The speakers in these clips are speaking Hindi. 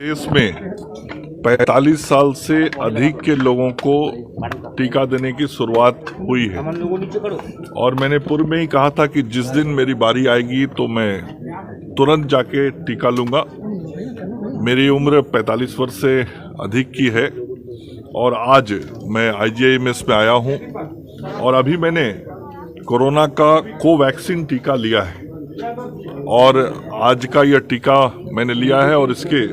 देश में 45 साल से अधिक के लोगों को टीका देने की शुरुआत हुई है और मैंने पूर्व में ही कहा था कि जिस दिन मेरी बारी आएगी तो मैं तुरंत जाके टीका लूंगा। मेरी उम्र 45 वर्ष से अधिक की है और आज मैं IGIMS में आया हूं और अभी मैंने कोरोना का कोवैक्सीन टीका लिया है और आज का यह टीका मैंने लिया है और इसके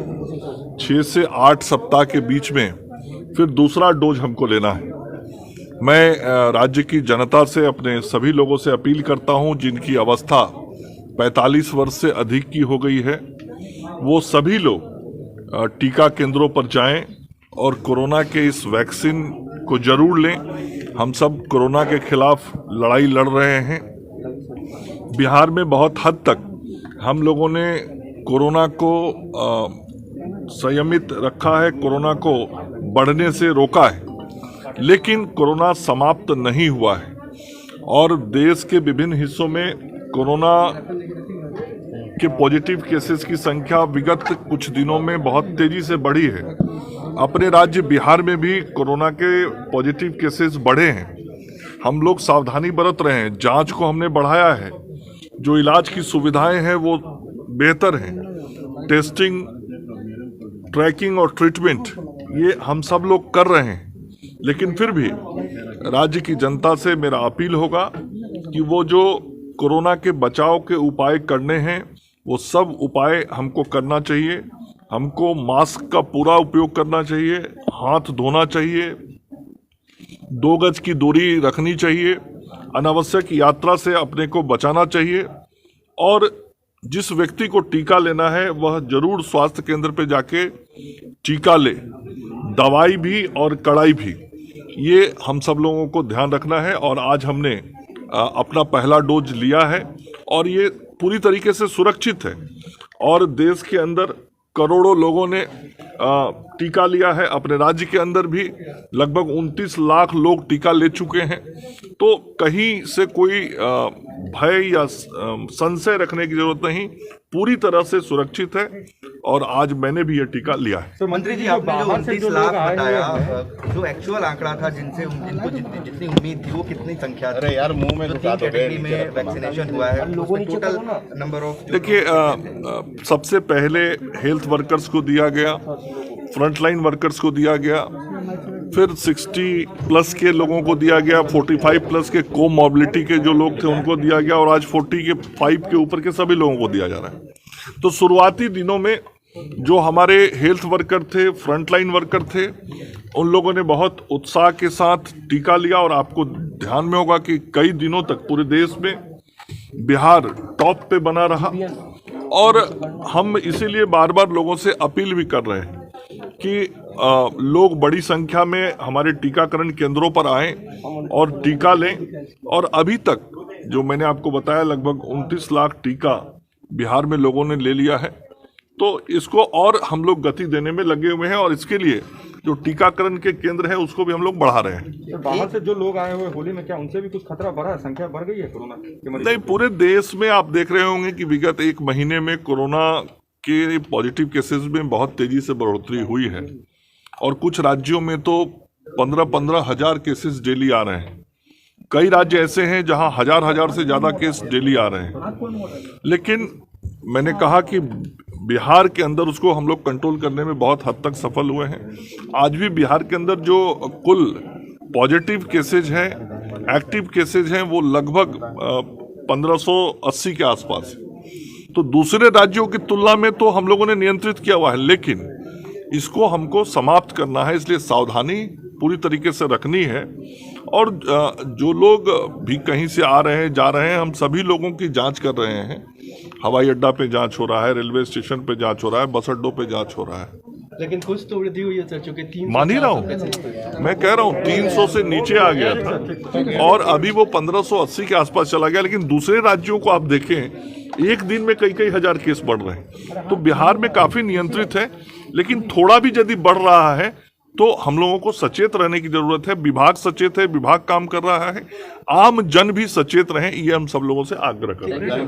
6 से 8 सप्ताह के बीच में फिर दूसरा डोज हमको लेना है। मैं राज्य की जनता से, अपने सभी लोगों से अपील करता हूं जिनकी अवस्था 45 वर्ष से अधिक की हो गई है, वो सभी लोग टीका केंद्रों पर जाएं और कोरोना के इस वैक्सीन को जरूर लें। हम सब कोरोना के खिलाफ लड़ाई लड़ रहे हैं। बिहार में बहुत हद तक हम लोगों ने कोरोना को संयमित रखा है, कोरोना को बढ़ने से रोका है, लेकिन कोरोना समाप्त नहीं हुआ है और देश के विभिन्न हिस्सों में कोरोना के पॉजिटिव केसेस की संख्या विगत कुछ दिनों में बहुत तेजी से बढ़ी है। अपने राज्य बिहार में भी कोरोना के पॉजिटिव केसेस बढ़े हैं। हम लोग सावधानी बरत रहे हैं, जांच को हमने बढ़ाया है, जो इलाज की सुविधाएं हैं वो बेहतर हैं। टेस्टिंग, ट्रैकिंग और ट्रीटमेंट ये हम सब लोग कर रहे हैं, लेकिन फिर भी राज्य की जनता से मेरा अपील होगा कि वो जो कोरोना के बचाव के उपाय करने हैं वो सब उपाय हमको करना चाहिए। हमको मास्क का पूरा उपयोग करना चाहिए, हाथ धोना चाहिए, 2 गज की दूरी रखनी चाहिए, अनावश्यक यात्रा से अपने को बचाना चाहिए और जिस व्यक्ति को टीका लेना है वह जरूर स्वास्थ्य केंद्र पे जाके टीका ले। दवाई भी और कड़ाई भी, ये हम सब लोगों को ध्यान रखना है और आज हमने अपना पहला डोज लिया है और ये पूरी तरीके से सुरक्षित है और देश के अंदर करोड़ों लोगों ने टीका लिया है। अपने राज्य के अंदर भी लगभग 29 लाख लोग टीका ले चुके हैं, तो कहीं से कोई भय या संशय रखने की जरूरत नहीं, पूरी तरह से सुरक्षित है और आज मैंने भी ये टीका लिया है। तो मंत्री जी, आपने जो 29 लाख बताया, जो एक्चुअल आंकड़ा था जिनको जितनी उम्मीद थी वो कितनी संख्या थी? अरे यार, मुंह में 3 कैटेगरी में वैक्सीनेशन हुआ है, टोटल नंबर ऑफ। देखिए, सबसे पहले हेल्थ वर्कर्स को दिया गया, फ्रंटलाइन वर्कर्स को दिया गया, फिर 60 प्लस के लोगों को दिया गया, 45 प्लस के कोमॉर्बिडिटी के जो लोग थे उनको दिया गया और आज 45 के ऊपर के सभी लोगों को दिया जा रहा है। तो शुरुआती दिनों में जो हमारे हेल्थ वर्कर थे, फ्रंटलाइन वर्कर थे, उन लोगों ने बहुत उत्साह के साथ टीका लिया और आपको ध्यान में होगा कि कई दिनों तक पूरे देश में बिहार टॉप पे बना रहा और हम इसीलिए बार बार लोगों से अपील भी कर रहे हैं कि लोग बड़ी संख्या में हमारे टीकाकरण केंद्रों पर आएं और टीका लें और अभी तक जो मैंने आपको बताया लगभग 29 लाख टीका बिहार में लोगों ने ले लिया है। तो इसको और हम लोग गति देने में लगे हुए हैं और इसके लिए जो टीकाकरण के केंद्र है उसको भी हम लोग बढ़ा रहे हैं। तो बाहर से जो लोग आए हुए होली में, क्या उनसे भी कुछ खतरा बढ़ा है? संख्या बढ़ गई है कोरोना की? नहीं, पूरे देश में आप देख रहे होंगे कि विगत 1 महीने में कोरोना के पॉजिटिव केसेस में बहुत तेजी से बढ़ोतरी हुई है और कुछ राज्यों में तो 15-15 हजार केसेस डेली आ रहे हैं। कई राज्य ऐसे हैं जहां हजार से ज्यादा केस डेली आ रहे हैं, लेकिन मैंने कहा कि बिहार के अंदर उसको हम लोग कंट्रोल करने में बहुत हद तक सफल हुए हैं। आज भी बिहार के अंदर जो कुल पॉजिटिव केसेज हैं, एक्टिव केसेज हैं, वो लगभग 1580 के आसपास है। तो दूसरे राज्यों की तुलना में तो हम लोगों ने नियंत्रित किया हुआ है, लेकिन इसको हमको समाप्त करना है, इसलिए सावधानी पूरी तरीके से रखनी है और जो लोग भी कहीं से आ रहे हैं, जा रहे हैं, हम सभी लोगों की जांच कर रहे हैं। हवाई अड्डा पे जांच हो रहा है, रेलवे स्टेशन पे जांच हो रहा है, बस अड्डों पे जांच हो रहा है, लेकिन कुछ तो वृद्धि हुई है सर, चूंकि 300 मान ही रहा हूँ, मैं कह रहा हूँ 300 से नीचे आ गया था और अभी वो 1580 के आसपास चला गया। लेकिन दूसरे राज्यों को आप देखें, एक दिन में कई हजार केस बढ़ रहे हैं। तो बिहार में काफी नियंत्रित है, लेकिन थोड़ा भी यदि बढ़ रहा है तो हम लोगों को सचेत रहने की जरूरत है। विभाग सचेत है, विभाग काम कर रहा है, आम जन भी सचेत रहें, ये हम सब लोगों से आग्रह कर रहे हैं।